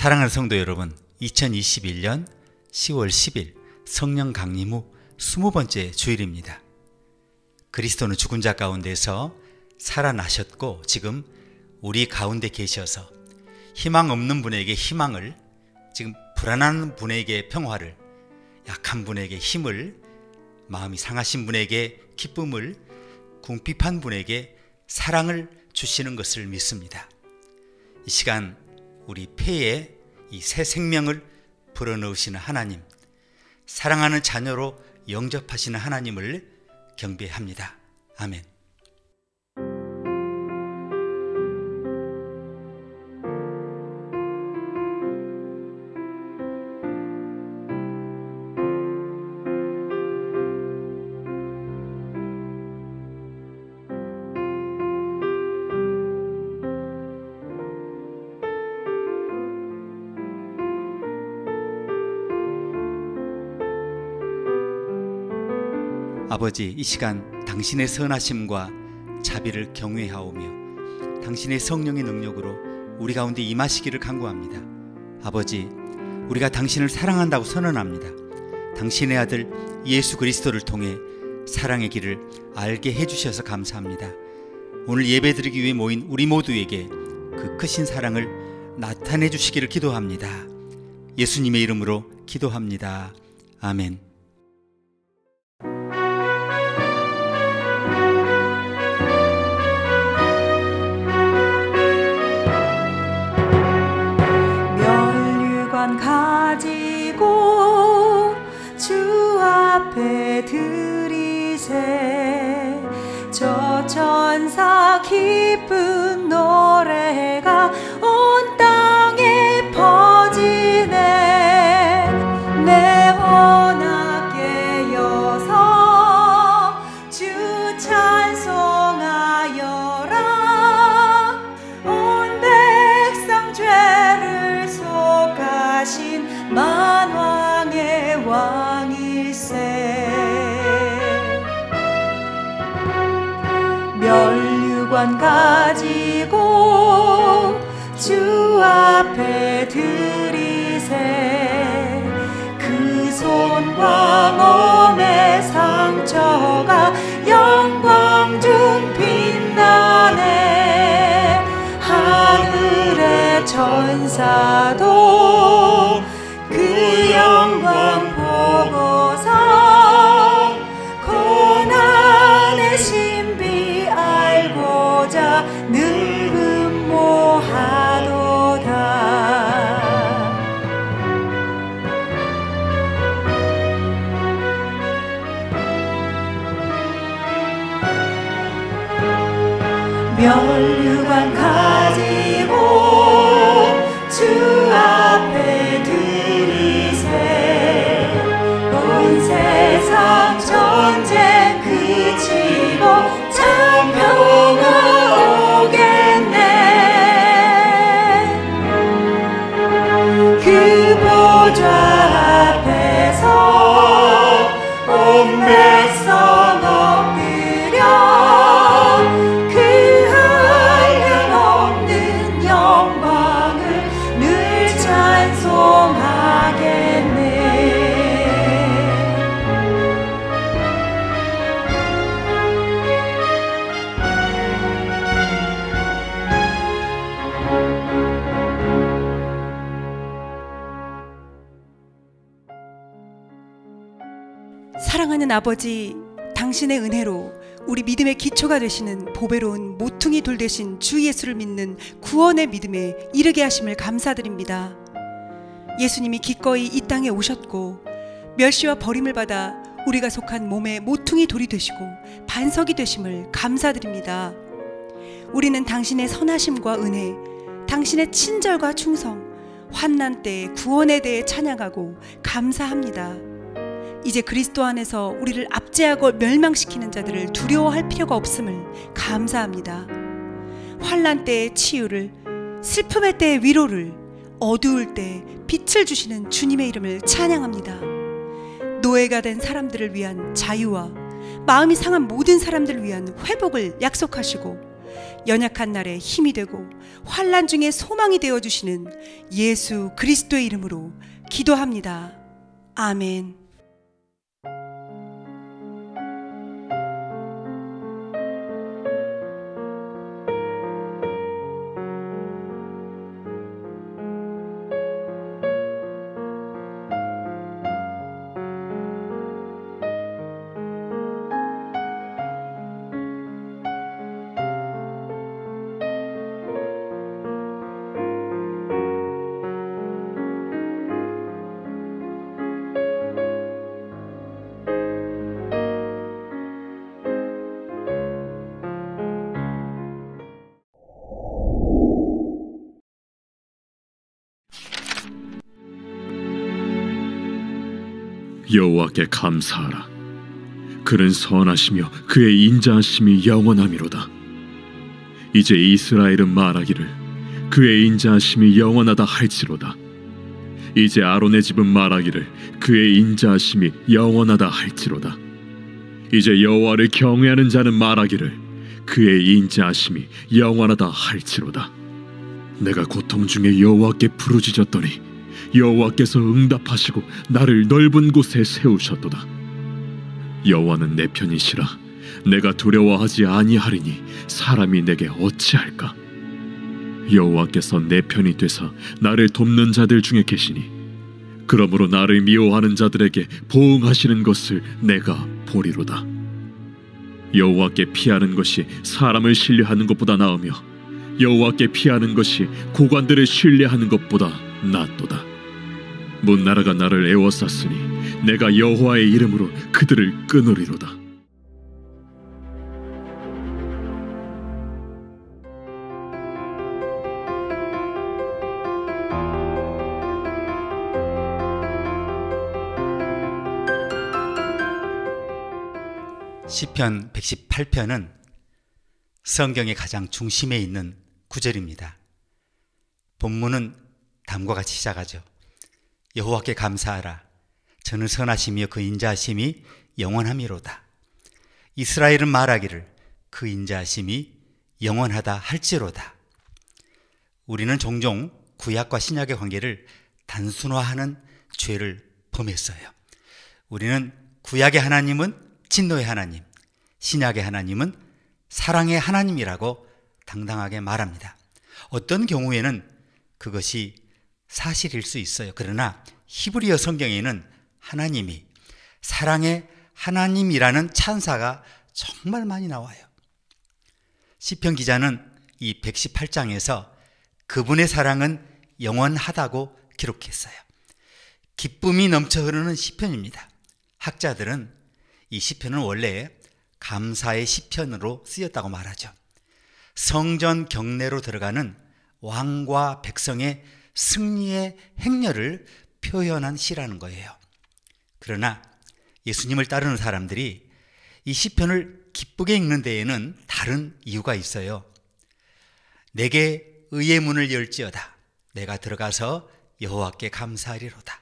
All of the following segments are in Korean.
사랑하는 성도 여러분, 2021년 10월 10일 성령 강림 후 20번째 주일입니다. 그리스도는 죽은 자 가운데서 살아나셨고 지금 우리 가운데 계셔서 희망 없는 분에게 희망을, 지금 불안한 분에게 평화를, 약한 분에게 힘을, 마음이 상하신 분에게 기쁨을, 궁핍한 분에게 사랑을 주시는 것을 믿습니다. 이 시간 우리 폐에 이 새 생명을 불어넣으시는 하나님, 사랑하는 자녀로 영접하시는 하나님을 경배합니다. 아멘. 아버지, 이 시간 당신의 선하심과 자비를 경외하오며 당신의 성령의 능력으로 우리 가운데 임하시기를 간구합니다. 아버지, 우리가 당신을 사랑한다고 선언합니다. 당신의 아들 예수 그리스도를 통해 사랑의 길을 알게 해주셔서 감사합니다. 오늘 예배드리기 위해 모인 우리 모두에게 그 크신 사랑을 나타내 주시기를 기도합니다. 예수님의 이름으로 기도합니다. 아멘. 가지고 주 앞에 드리세. 저 천사 기쁜 노래가 온 땅에 퍼지네. 내 원악 깨어서 주 찬송하여라. 온 백성 죄를 속하신 만왕의 왕일세. 면류관 가지고 주 앞에 드리세. 그 손과 몸의 상처가 영광 중 빛나네. 하늘의 천사도 그 영광 보고서 고난의 신비 알고자 늘 음모하도다. 면류관 가지고 주 앞에 온 세상 전쟁 그치고 참 평화 오겠네. 그 보좌 앞에서 온 백성 엎드려 그 한량없는 영광을 늘 찬송하겠네. 사랑하는 아버지, 당신의 은혜로 우리 믿음의 기초가 되시는 보배로운 모퉁이 돌 되신 주 예수를 믿는 구원의 믿음에 이르게 하심을 감사드립니다. 예수님이 기꺼이 이 땅에 오셨고 멸시와 버림을 받아 우리가 속한 몸의 모퉁이 돌이 되시고 반석이 되심을 감사드립니다. 우리는 당신의 선하심과 은혜, 당신의 친절과 충성, 환난 때의 구원에 대해 찬양하고 감사합니다. 이제 그리스도 안에서 우리를 압제하고 멸망시키는 자들을 두려워할 필요가 없음을 감사합니다. 환난 때의 치유를, 슬픔의 때의 위로를, 어두울 때 빛을 주시는 주님의 이름을 찬양합니다. 노예가 된 사람들을 위한 자유와 마음이 상한 모든 사람들을 위한 회복을 약속하시고 연약한 날에 힘이 되고 환난 중에 소망이 되어 주시는 예수 그리스도의 이름으로 기도합니다. 아멘. 여호와께 감사하라. 그는 선하시며 그의 인자하심이 영원함이로다. 이제 이스라엘은 말하기를 그의 인자하심이 영원하다 할지로다. 이제 아론의 집은 말하기를 그의 인자하심이 영원하다 할지로다. 이제 여호와를 경외하는 자는 말하기를 그의 인자하심이 영원하다 할지로다. 내가 고통 중에 여호와께 부르짖었더니 여호와께서 응답하시고 나를 넓은 곳에 세우셨도다. 여호와는 내 편이시라. 내가 두려워하지 아니하리니 사람이 내게 어찌할까? 여호와께서 내 편이 되사 나를 돕는 자들 중에 계시니 그러므로 나를 미워하는 자들에게 보응하시는 것을 내가 보리로다. 여호와께 피하는 것이 사람을 신뢰하는 것보다 나으며 여호와께 피하는 것이 고관들을 신뢰하는 것보다 낫도다. 문나라가 나를 애워쌌으니 내가 여호와의 이름으로 그들을 끊으리로다. 시편 118편은 성경의 가장 중심에 있는 구절입니다. 본문은 다음과 같이 시작하죠. 여호와께 감사하라. 저는 선하시며 그 인자하심이 영원함이로다. 이스라엘은 말하기를 그 인자하심이 영원하다 할지로다. 우리는 종종 구약과 신약의 관계를 단순화하는 죄를 범했어요. 우리는 구약의 하나님은 진노의 하나님, 신약의 하나님은 사랑의 하나님이라고 당당하게 말합니다. 어떤 경우에는 그것이 사실일 수 있어요. 그러나 히브리어 성경에는 하나님이 사랑의 하나님이라는 찬사가 정말 많이 나와요. 시편 기자는 이 118장에서 그분의 사랑은 영원하다고 기록했어요. 기쁨이 넘쳐 흐르는 시편입니다. 학자들은 이 시편은 원래 감사의 시편으로 쓰였다고 말하죠. 성전 경내로 들어가는 왕과 백성의 승리의 행렬을 표현한 시라는 거예요. 그러나 예수님을 따르는 사람들이 이 시편을 기쁘게 읽는 데에는 다른 이유가 있어요. 내게 의의 문을 열지어다. 내가 들어가서 여호와께 감사하리로다.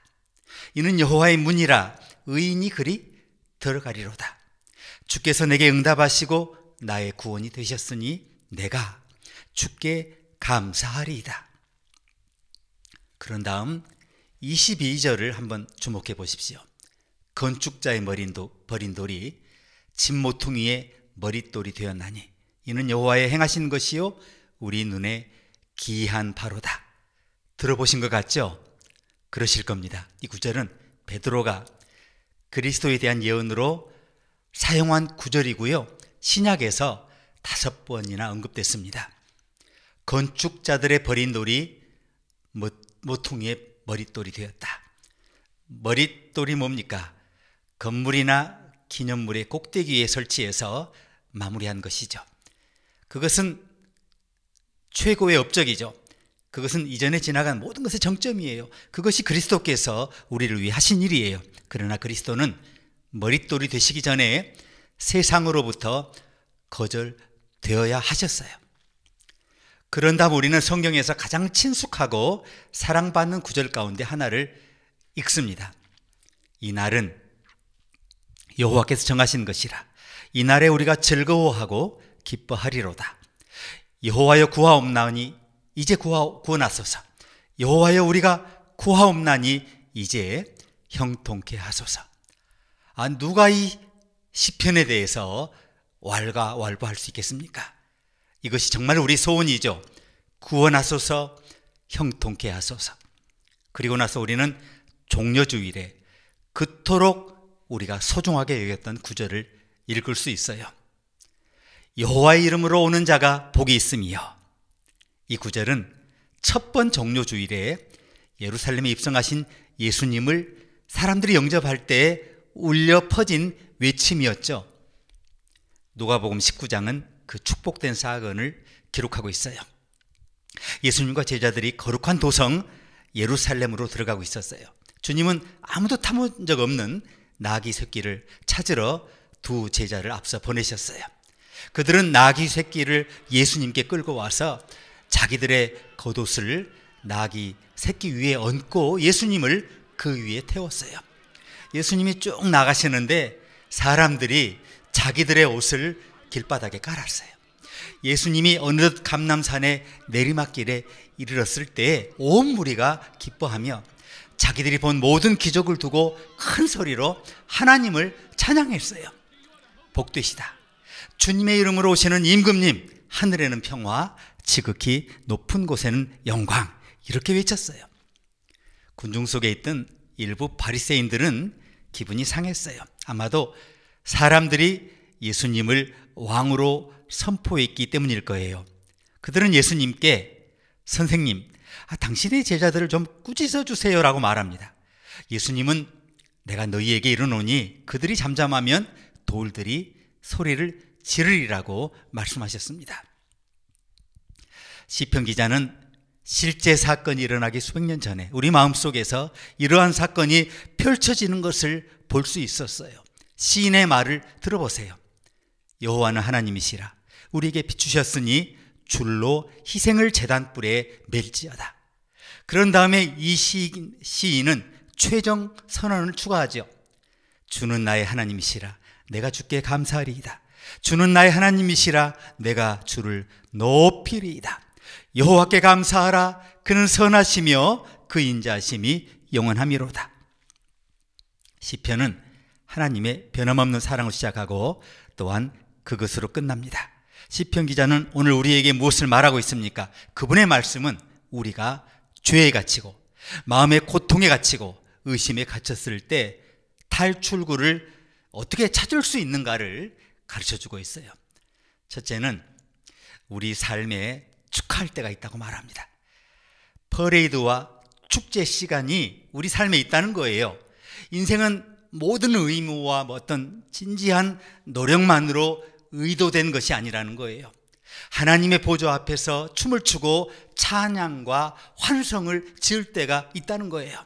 이는 여호와의 문이라 의인이 그리 들어가리로다. 주께서 내게 응답하시고 나의 구원이 되셨으니 내가 주께 감사하리이다. 그런 다음 22절을 한번 주목해 보십시오. 건축자의 버린 돌이 집 모퉁이의 머릿돌이 되었나니 이는 여호와의 행하신 것이요 우리 눈에 기이한 바로다. 들어보신 것 같죠? 그러실 겁니다. 이 구절은 베드로가 그리스도에 대한 예언으로 사용한 구절이고요. 신약에서 5번이나 언급됐습니다. 건축자들의 버린 돌이 모퉁이의 머릿돌이 되었다. 머릿돌이 뭡니까? 건물이나 기념물의 꼭대기에 설치해서 마무리한 것이죠. 그것은 최고의 업적이죠. 그것은 이전에 지나간 모든 것의 정점이에요. 그것이 그리스도께서 우리를 위해 하신 일이에요. 그러나 그리스도는 머릿돌이 되시기 전에 세상으로부터 거절되어야 하셨어요. 그런 다음 우리는 성경에서 가장 친숙하고 사랑받는 구절 가운데 하나를 읽습니다. 이 날은 여호와께서 정하신 것이라. 이 날에 우리가 즐거워하고 기뻐하리로다. 여호와여 구하옵나니 이제 구원하소서. 여호와여 우리가 구하옵나니 이제 형통케 하소서. 누가 이 시편에 대해서 왈가왈부할 수 있겠습니까? 이것이 정말 우리 소원이죠. 구원하소서, 형통케 하소서. 그리고 나서 우리는 종려주일에 그토록 우리가 소중하게 여겼던 구절을 읽을 수 있어요. 여호와의 이름으로 오는 자가 복이 있으며, 이 구절은 첫 번 종려주일에 예루살렘에 입성하신 예수님을 사람들이 영접할 때 울려 퍼진 외침이었죠. 누가복음 19장은 그 축복된 사건을 기록하고 있어요. 예수님과 제자들이 거룩한 도성 예루살렘으로 들어가고 있었어요. 주님은 아무도 타본 적 없는 나귀 새끼를 찾으러 두 제자를 앞서 보내셨어요. 그들은 나귀 새끼를 예수님께 끌고 와서 자기들의 겉옷을 나귀 새끼 위에 얹고 예수님을 그 위에 태웠어요. 예수님이 쭉 나가시는데 사람들이 자기들의 옷을 길바닥에 깔았어요. 예수님이 어느덧 감람산의 내리막길에 이르렀을 때 온 무리가 기뻐하며 자기들이 본 모든 기적을 두고 큰 소리로 하나님을 찬양했어요. 복되시다. 주님의 이름으로 오시는 임금님, 하늘에는 평화, 지극히 높은 곳에는 영광, 이렇게 외쳤어요. 군중 속에 있던 일부 바리새인들은 기분이 상했어요. 아마도 사람들이 예수님을 왕으로 선포했기 때문일 거예요. 그들은 예수님께 선생님, 당신의 제자들을 좀 꾸짖어 주세요라고 말합니다. 예수님은 내가 너희에게 이르노니 그들이 잠잠하면 돌들이 소리를 지르리라고 말씀하셨습니다. 시편 기자는 실제 사건이 일어나기 수백 년 전에 우리 마음속에서 이러한 사건이 펼쳐지는 것을 볼 수 있었어요. 시인의 말을 들어보세요. 여호와는 하나님이시라. 우리에게 비추셨으니 줄로 희생을 제단불에 맬지어다. 그런 다음에 이 시인은 최종 선언을 추가하죠. 주는 나의 하나님이시라. 내가 주께 감사하리이다. 주는 나의 하나님이시라. 내가 주를 높이리이다. 여호와께 감사하라. 그는 선하시며 그 인자하심이 영원하미로다. 시편은 하나님의 변함없는 사랑을 시작하고 또한 그것으로 끝납니다. 시편 기자는 오늘 우리에게 무엇을 말하고 있습니까? 그분의 말씀은 우리가 죄에 갇히고 마음의 고통에 갇히고 의심에 갇혔을 때 탈출구를 어떻게 찾을 수 있는가를 가르쳐주고 있어요. 첫째는 우리 삶에 축하할 때가 있다고 말합니다. 퍼레이드와 축제 시간이 우리 삶에 있다는 거예요. 인생은 모든 의무와 어떤 진지한 노력만으로 의도된 것이 아니라는 거예요. 하나님의 보좌 앞에서 춤을 추고 찬양과 환성을 지을 때가 있다는 거예요.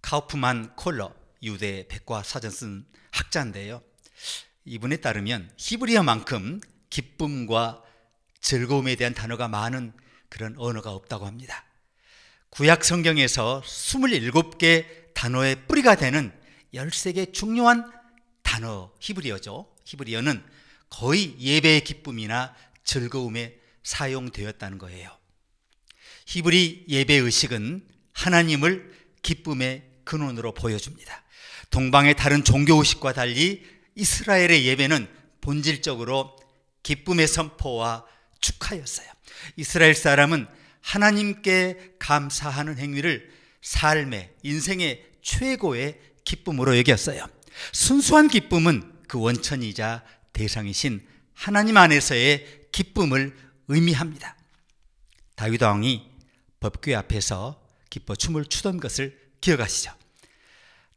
카우프만 콜러, 유대 백과사전 쓴 학자인데요. 이분에 따르면 히브리어만큼 기쁨과 즐거움에 대한 단어가 많은 그런 언어가 없다고 합니다. 구약 성경에서 27개 단어의 뿌리가 되는 13개 중요한 단어, 히브리어죠. 히브리어는 거의 예배의 기쁨이나 즐거움에 사용되었다는 거예요. 히브리 예배 의식은 하나님을 기쁨의 근원으로 보여줍니다. 동방의 다른 종교 의식과 달리 이스라엘의 예배는 본질적으로 기쁨의 선포와 축하였어요. 이스라엘 사람은 하나님께 감사하는 행위를 삶의, 인생의 최고의 기쁨으로 여겼어요. 순수한 기쁨은 그 원천이자 대상이신 하나님 안에서의 기쁨을 의미합니다. 다윗 왕이 법궤 앞에서 기뻐 춤을 추던 것을 기억하시죠?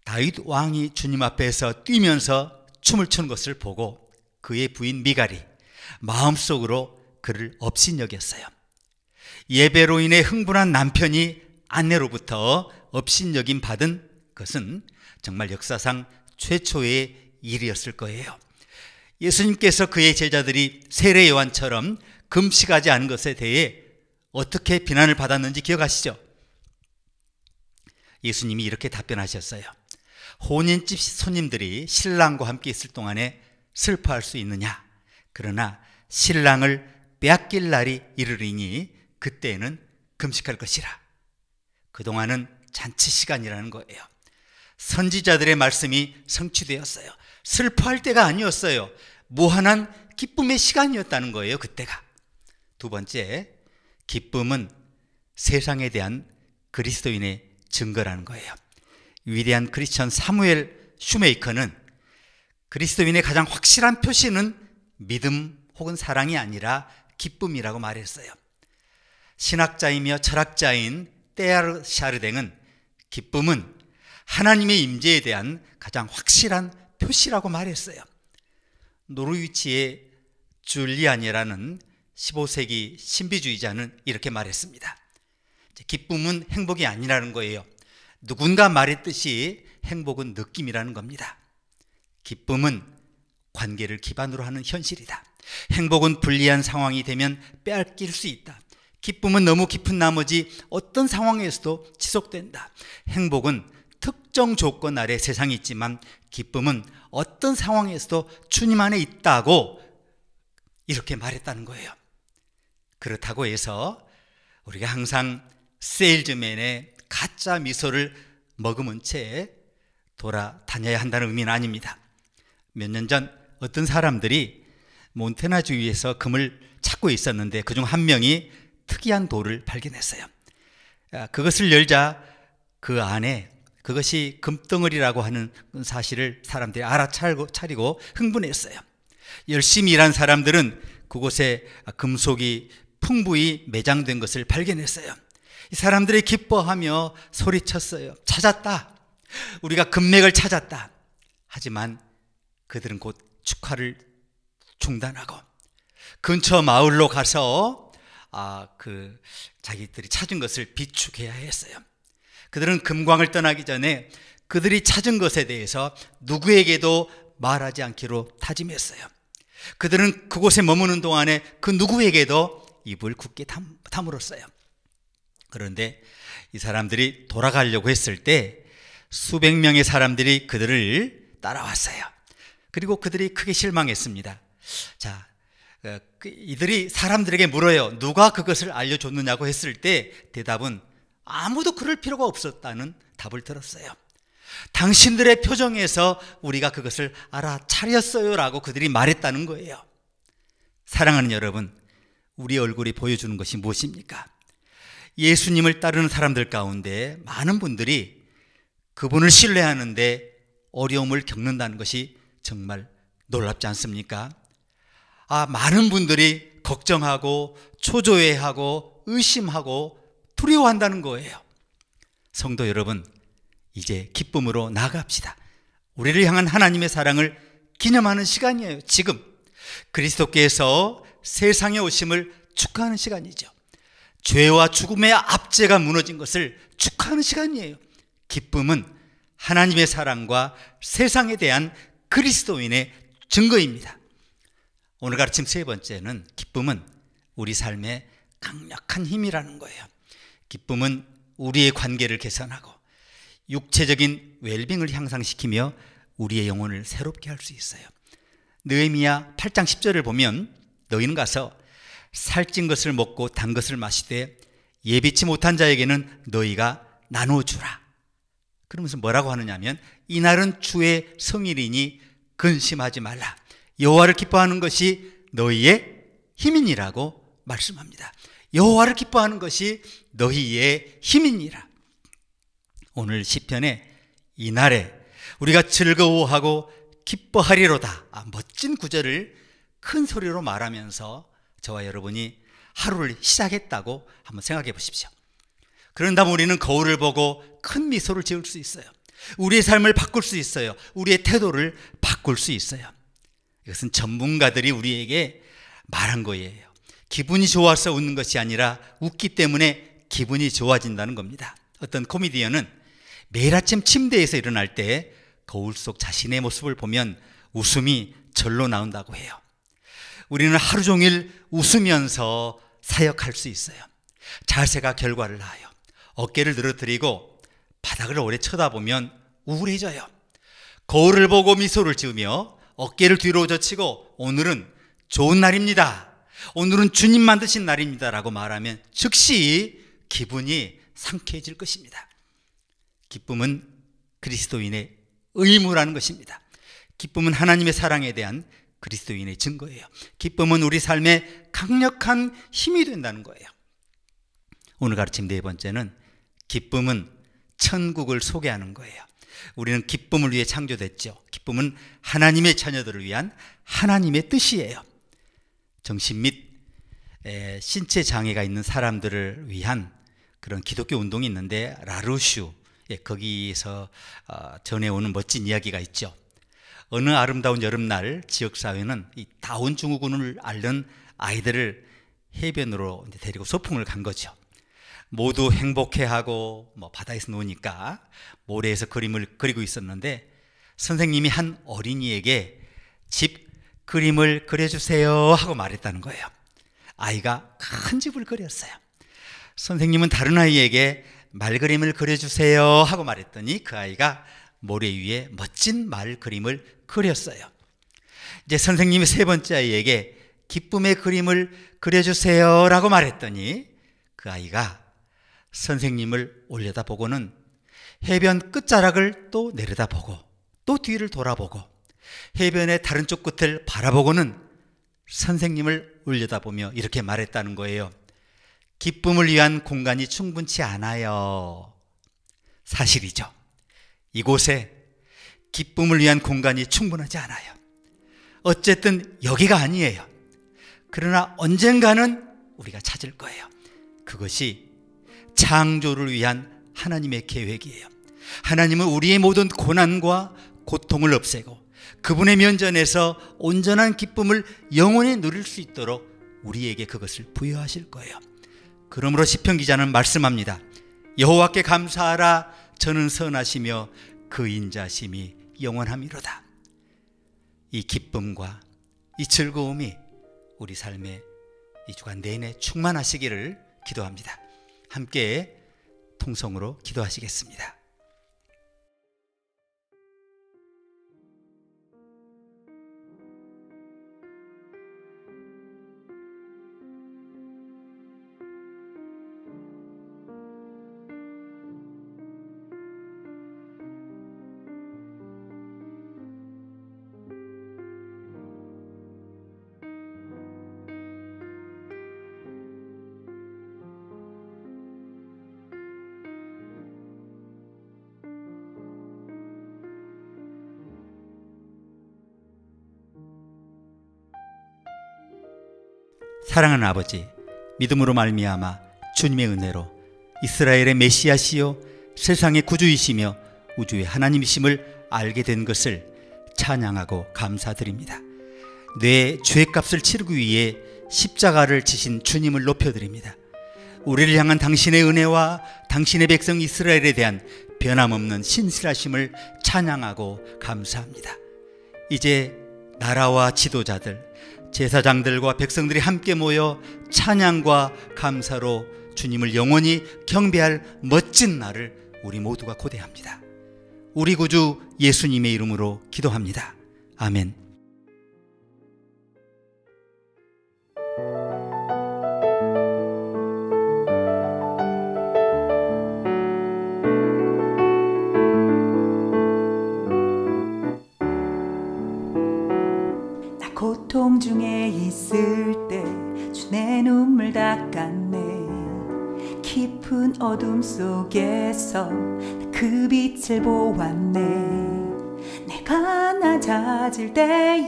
다윗 왕이 주님 앞에서 뛰면서 춤을 추는 것을 보고 그의 부인 미갈이 마음속으로 그를 업신여겼어요. 예배로 인해 흥분한 남편이 아내로부터 업신여김 받은 것은 정말 역사상 최초의 일이었을 거예요. 예수님께서 그의 제자들이 세례 요한처럼 금식하지 않은 것에 대해 어떻게 비난을 받았는지 기억하시죠? 예수님이 이렇게 답변하셨어요. 혼인집 손님들이 신랑과 함께 있을 동안에 슬퍼할 수 있느냐? 그러나 신랑을 빼앗길 날이 이르리니 그때에는 금식할 것이라. 그동안은 잔치 시간이라는 거예요. 선지자들의 말씀이 성취되었어요. 슬퍼할 때가 아니었어요. 무한한 기쁨의 시간이었다는 거예요, 그때가. 두 번째, 기쁨은 세상에 대한 그리스도인의 증거라는 거예요. 위대한 크리스천 사무엘 슈메이커는 그리스도인의 가장 확실한 표시는 믿음 혹은 사랑이 아니라 기쁨이라고 말했어요. 신학자이며 철학자인 테야르 샤르댕은 기쁨은 하나님의 임재에 대한 가장 확실한 표시라고 말했어요. 노르위치의 줄리안이라는 15세기 신비주의자는 이렇게 말했습니다. 기쁨은 행복이 아니라는 거예요. 누군가 말했듯이 행복은 느낌이라는 겁니다. 기쁨은 관계를 기반으로 하는 현실이다. 행복은 불리한 상황이 되면 빼앗길 수 있다. 기쁨은 너무 깊은 나머지 어떤 상황에서도 지속된다. 행복은 특정 조건 아래 세상에 있지만 기쁨은 어떤 상황에서도 주님 안에 있다고 이렇게 말했다는 거예요. 그렇다고 해서 우리가 항상 세일즈맨의 가짜 미소를 머금은 채 돌아다녀야 한다는 의미는 아닙니다. 몇 년 전 어떤 사람들이 몬테나 주위에서 금을 찾고 있었는데 그중 한 명이 특이한 돌을 발견했어요. 그것을 열자 그 안에 그것이 금덩어리라고 하는 사실을 사람들이 알아차리고 흥분했어요. 열심히 일한 사람들은 그곳에 금속이 풍부히 매장된 것을 발견했어요. 이 사람들이 기뻐하며 소리쳤어요. 찾았다. 우리가 금맥을 찾았다. 하지만 그들은 곧 축하를 중단하고 근처 마을로 가서 자기들이 찾은 것을 비축해야 했어요. 그들은 금광을 떠나기 전에 그들이 찾은 것에 대해서 누구에게도 말하지 않기로 다짐했어요. 그들은 그곳에 머무는 동안에 그 누구에게도 입을 굳게 다물었어요. 그런데 이 사람들이 돌아가려고 했을 때 수백 명의 사람들이 그들을 따라왔어요. 그리고 그들이 크게 실망했습니다. 이들이 사람들에게 물어요. 누가 그것을 알려줬느냐고 했을 때 대답은 아무도 그럴 필요가 없었다는 답을 들었어요. 당신들의 표정에서 우리가 그것을 알아차렸어요 라고 그들이 말했다는 거예요. 사랑하는 여러분, 우리 얼굴이 보여주는 것이 무엇입니까? 예수님을 따르는 사람들 가운데 많은 분들이 그분을 신뢰하는데 어려움을 겪는다는 것이 정말 놀랍지 않습니까? 많은 분들이 걱정하고 초조해하고 의심하고 두려워한다는 거예요. 성도 여러분, 이제 기쁨으로 나아갑시다. 우리를 향한 하나님의 사랑을 기념하는 시간이에요. 지금 그리스도께서 세상에 오심을 축하하는 시간이죠. 죄와 죽음의 압제가 무너진 것을 축하하는 시간이에요. 기쁨은 하나님의 사랑과 세상에 대한 그리스도인의 증거입니다. 오늘 가르침 세 번째는 기쁨은 우리 삶의 강력한 힘이라는 거예요. 기쁨은 우리의 관계를 개선하고 육체적인 웰빙을 향상시키며 우리의 영혼을 새롭게 할 수 있어요. 느헤미야 8장 10절을 보면 너희는 가서 살찐 것을 먹고 단 것을 마시되 예비치 못한 자에게는 너희가 나눠주라. 그러면서 뭐라고 하느냐면 이날은 주의 성일이니 근심하지 말라. 여호와를 기뻐하는 것이 너희의 힘이니라고 말씀합니다. 여호와를 기뻐하는 것이 너희의 힘이니라. 오늘 시편에 이날에 우리가 즐거워하고 기뻐하리로다, 멋진 구절을 큰 소리로 말하면서 저와 여러분이 하루를 시작했다고 한번 생각해 보십시오. 그런다면 우리는 거울을 보고 큰 미소를 지을 수 있어요. 우리의 삶을 바꿀 수 있어요. 우리의 태도를 바꿀 수 있어요. 이것은 전문가들이 우리에게 말한 거예요. 기분이 좋아서 웃는 것이 아니라 웃기 때문에 기분이 좋아진다는 겁니다. 어떤 코미디언은 매일 아침 침대에서 일어날 때 거울 속 자신의 모습을 보면 웃음이 절로 나온다고 해요. 우리는 하루 종일 웃으면서 사역할 수 있어요. 자세가 결과를 낳아요. 어깨를 늘어뜨리고 바닥을 오래 쳐다보면 우울해져요. 거울을 보고 미소를 지으며 어깨를 뒤로 젖히고 오늘은 좋은 날입니다. 오늘은 주님 만드신 날입니다라고 말하면 즉시 기분이 상쾌해질 것입니다. 기쁨은 그리스도인의 의무라는 것입니다. 기쁨은 하나님의 사랑에 대한 그리스도인의 증거예요. 기쁨은 우리 삶에 강력한 힘이 된다는 거예요. 오늘 가르침 네 번째는 기쁨은 천국을 소개하는 거예요. 우리는 기쁨을 위해 창조됐죠. 기쁨은 하나님의 자녀들을 위한 하나님의 뜻이에요. 정신 및 신체 장애가 있는 사람들을 위한 그런 기독교 운동이 있는데 라루슈, 거기서 전해오는 멋진 이야기가 있죠. 어느 아름다운 여름날 지역사회는 이 다운 증후군을 앓는 아이들을 해변으로 데리고 소풍을 간 거죠. 모두 행복해하고 바다에서 노니까 모래에서 그림을 그리고 있었는데 선생님이 한 어린이에게 집 그림을 그려주세요 하고 말했다는 거예요. 아이가 큰 집을 그렸어요. 선생님은 다른 아이에게 말 그림을 그려주세요 하고 말했더니 그 아이가 모래 위에 멋진 말 그림을 그렸어요. 이제 선생님이 세 번째 아이에게 기쁨의 그림을 그려주세요 라고 말했더니 그 아이가 선생님을 올려다보고는 해변 끝자락을 또 내려다보고 또 뒤를 돌아보고 해변의 다른 쪽 끝을 바라보고는 선생님을 올려다보며 이렇게 말했다는 거예요. 기쁨을 위한 공간이 충분치 않아요. 사실이죠. 이곳에 기쁨을 위한 공간이 충분하지 않아요. 어쨌든 여기가 아니에요. 그러나 언젠가는 우리가 찾을 거예요. 그것이 창조를 위한 하나님의 계획이에요. 하나님은 우리의 모든 고난과 고통을 없애고 그분의 면전에서 온전한 기쁨을 영원히 누릴 수 있도록 우리에게 그것을 부여하실 거예요. 그러므로 시편 기자는 말씀합니다. 여호와께 감사하라. 저는 선하시며 그 인자심이 영원함이로다. 이 기쁨과 이 즐거움이 우리 삶에 이 주간 내내 충만하시기를 기도합니다. 함께 통성으로 기도하시겠습니다. 사랑하는 아버지, 믿음으로 말미암아 주님의 은혜로 이스라엘의 메시아시요 세상의 구주이시며 우주의 하나님이심을 알게 된 것을 찬양하고 감사드립니다. 내 죄값을 치르기 위해 십자가를 지신 주님을 높여드립니다. 우리를 향한 당신의 은혜와 당신의 백성 이스라엘에 대한 변함없는 신실하심을 찬양하고 감사합니다. 이제 나라와 지도자들, 제사장들과 백성들이 함께 모여 찬양과 감사로 주님을 영원히 경배할 멋진 날을 우리 모두가 고대합니다. 우리 구주 예수님의 이름으로 기도합니다. 아멘. 고통 중에 있을 때 주 내 눈물 닦았네. 깊은 어둠 속에서 그 빛을 보았네. 내가 낮아질 때에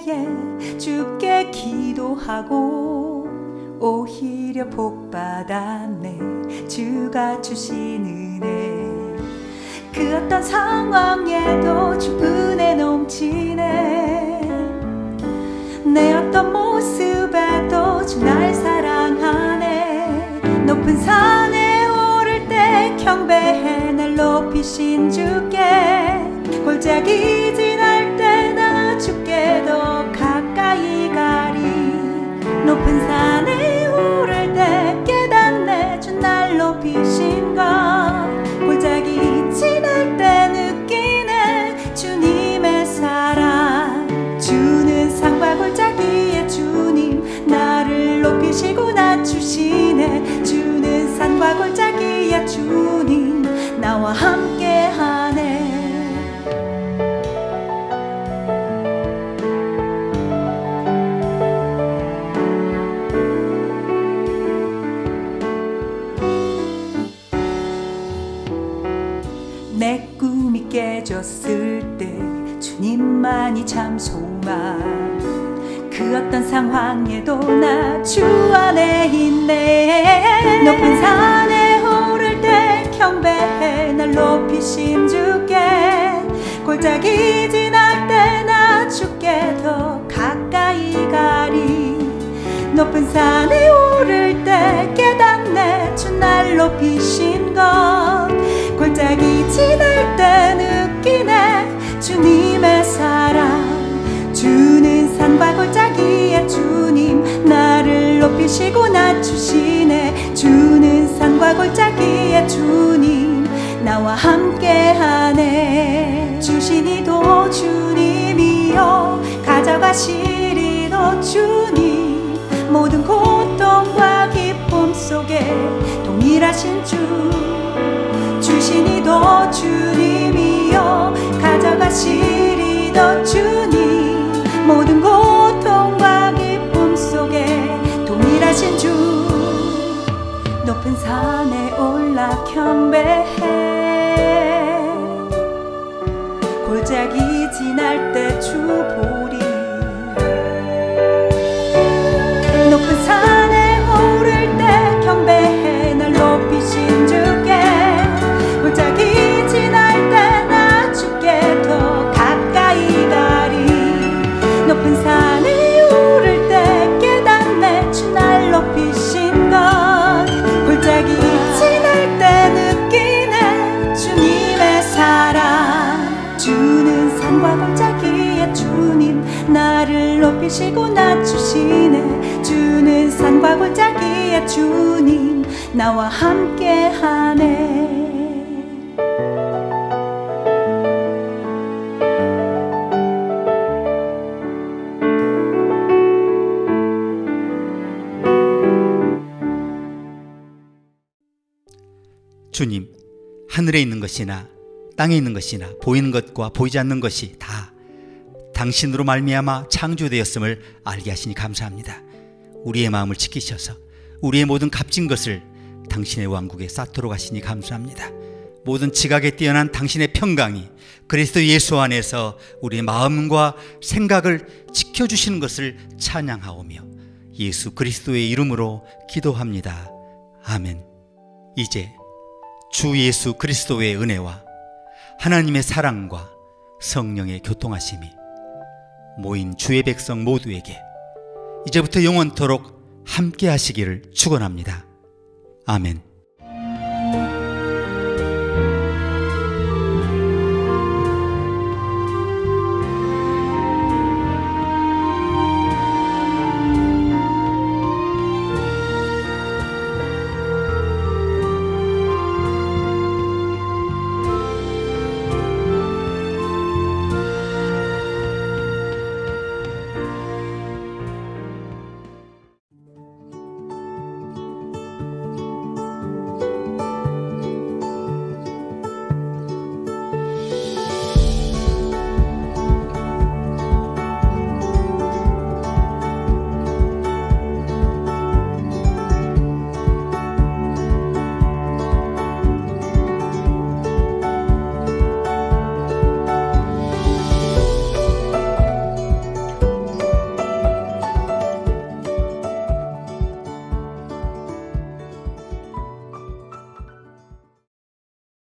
주께 기도하고 오히려 복받았네. 주가 주신 은혜 그 어떤 상황에도 주 은혜 넘치네. 내 어떤 모습에도 주 날 사랑하네. 높은 산에 오를 때 경배해 날 높이신 주께 골짜기 지날 때 나 주께 더 가까이 가리. 높은 산에 오를 때 깨닫네 주 날 높이신 것. 골짜기 지날 때 느끼네 주님의 사랑. 주는 산과 골짜기에 주님 나를 높이 높이시고 낮추시네. 주는 산과 골짜기야 주님 나와 함께하네. 내 꿈이 깨졌을 때 주님만이 참 소망. 그 어떤 상황에도 나 주 안에 있네. 높은 산에 오를 때 경배해 날 높이신 주께. 골짜기 지날 때 나 주께 더 가까이 가리. 높은 산에 오를 때 깨닫네 주 날 높이신 것. 골짜기 지날 때 느끼네 주님의 사랑. 주는 산과 골짜기에 주님 나를 높이시고 낮추시네. 주는 산과 골짜기에 주님 나와 함께하네. 주시니도 주님이요 가져가시리도 주님. 모든 고통과 기쁨 속에 동일하신 주. 주시니도 주님이요 가져가시리도 주님. 모든 고통과 기쁨 속에 동일하신 주. 높은 산에 올라 경배해. 골짜기 지날 때 주 보리. 높은 산에 오를 때 경배해 날 높이신 주께. 골짜기 지날 때 나 주께 더 가까이 가리. 높은 산에 오를 때 깨닫네 주 날 높이신 것. 골짜기 지날 때 느끼네 주님의 사랑. 주는 산과 골짜기에 주님 나를 높이시고 낮추시네. 주는 산과 골짜기에 주님 나와 함께하네. 주님, 하늘에 있는 것이나 땅에 있는 것이나 보이는 것과 보이지 않는 것이 다 당신으로 말미암아 창조되었음을 알게 하시니 감사합니다. 우리의 마음을 지키셔서 우리의 모든 값진 것을 당신의 왕국에 쌓도록 하시니 감사합니다. 모든 지각에 뛰어난 당신의 평강이 그리스도 예수 안에서 우리의 마음과 생각을 지켜주시는 것을 찬양하오며 예수 그리스도의 이름으로 기도합니다. 아멘. 이제 주 예수 그리스도의 은혜와 하나님의 사랑과 성령의 교통하심이 모인 주의 백성 모두에게 이제부터 영원토록 함께 하시기를 축원합니다. 아멘.